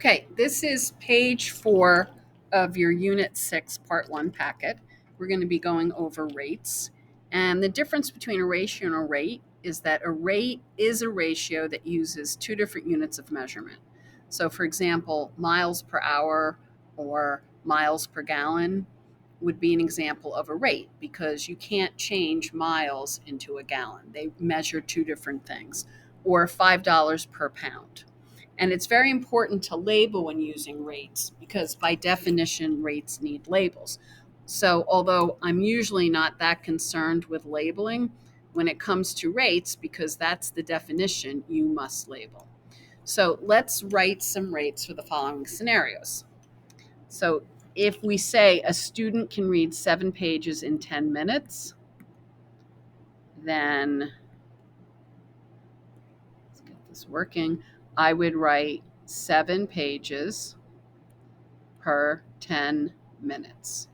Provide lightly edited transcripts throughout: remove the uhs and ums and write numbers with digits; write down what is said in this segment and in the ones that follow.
Okay, this is page 4 of your Unit 6 Part 1 packet. We're going to be going over rates. And the difference between a ratio and a rate is that a rate is a ratio that uses two different units of measurement. So, for example, miles per hour or miles per gallon would be an example of a rate because you can't change miles into a gallon. They measure two different things. Or $5 per pound. And it's very important to label when using rates because, by definition, rates need labels. So, although I'm usually not that concerned with labeling, when it comes to rates, because that's the definition, you must label. So, let's write some rates for the following scenarios. So, if we say a student can read 7 pages in 10 minutes, then let's get this working. I would write 7 pages per 10 minutes.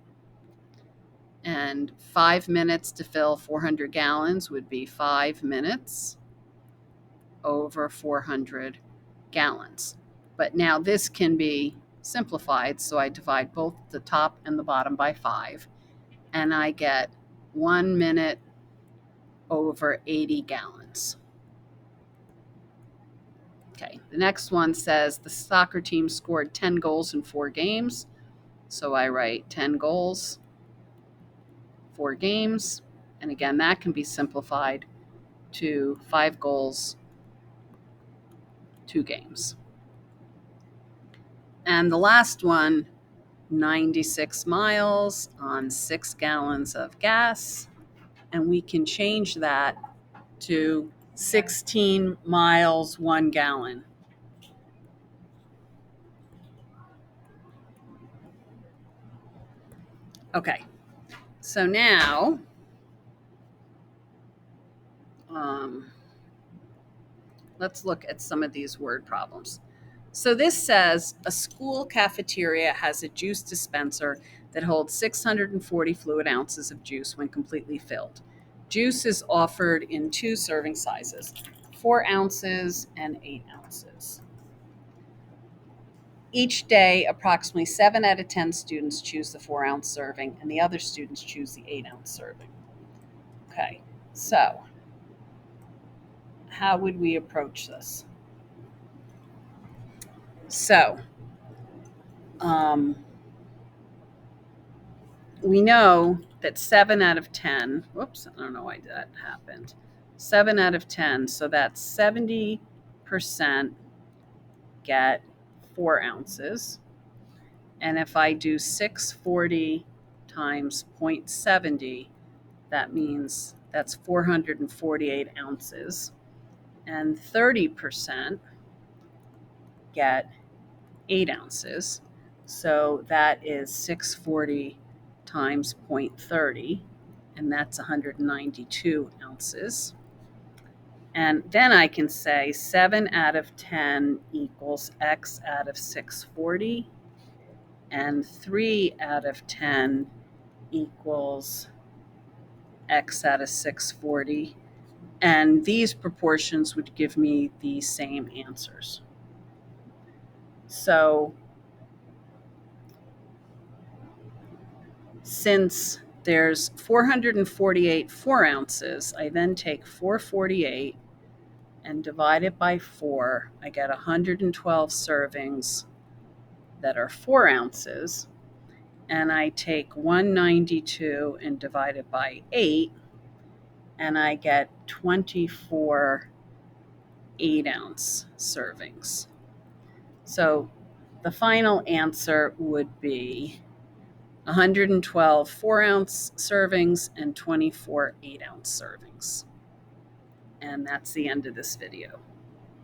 And 5 minutes to fill 400 gallons would be 5 minutes over 400 gallons. But now this can be simplified, so I divide both the top and the bottom by 5, and I get 1 minute over 80 gallons. Okay, the next one says the soccer team scored 10 goals in 4 games. So I write 10 goals, 4 games. And again, that can be simplified to 5 goals, 2 games. And the last one, 96 miles on 6 gallons of gas. And we can change that to 16 miles, 1 gallon. Okay, so now let's look at some of these word problems. So this says a school cafeteria has a juice dispenser that holds 640 fluid ounces of juice when completely filled. Juice is offered in 2 serving sizes, 4 ounces and 8 ounces. Each day, approximately 7 out of 10 students choose the 4-ounce serving, and the other students choose the 8-ounce serving. Okay, so how would we approach this? So, we know that 7 out of 10, whoops, I don't know why that happened. 7 out of 10, so that's 70% get 4 ounces. And if I do 640 times 0.70, that means that's 448 ounces. And 30% get 8 ounces. So that is 640 times 0.30, and that's 192 ounces. And then I can say 7 out of 10 equals X out of 640, and 3 out of 10 equals X out of 640. And these proportions would give me the same answers. So since there's 448 4 ounces, I then take 448 and divide it by 4. I get 112 servings that are 4 ounces. And I take 192 and divide it by 8, and I get 24 8-ounce servings. So the final answer would be 112 4-ounce servings and 24 8-ounce servings. And that's the end of this video.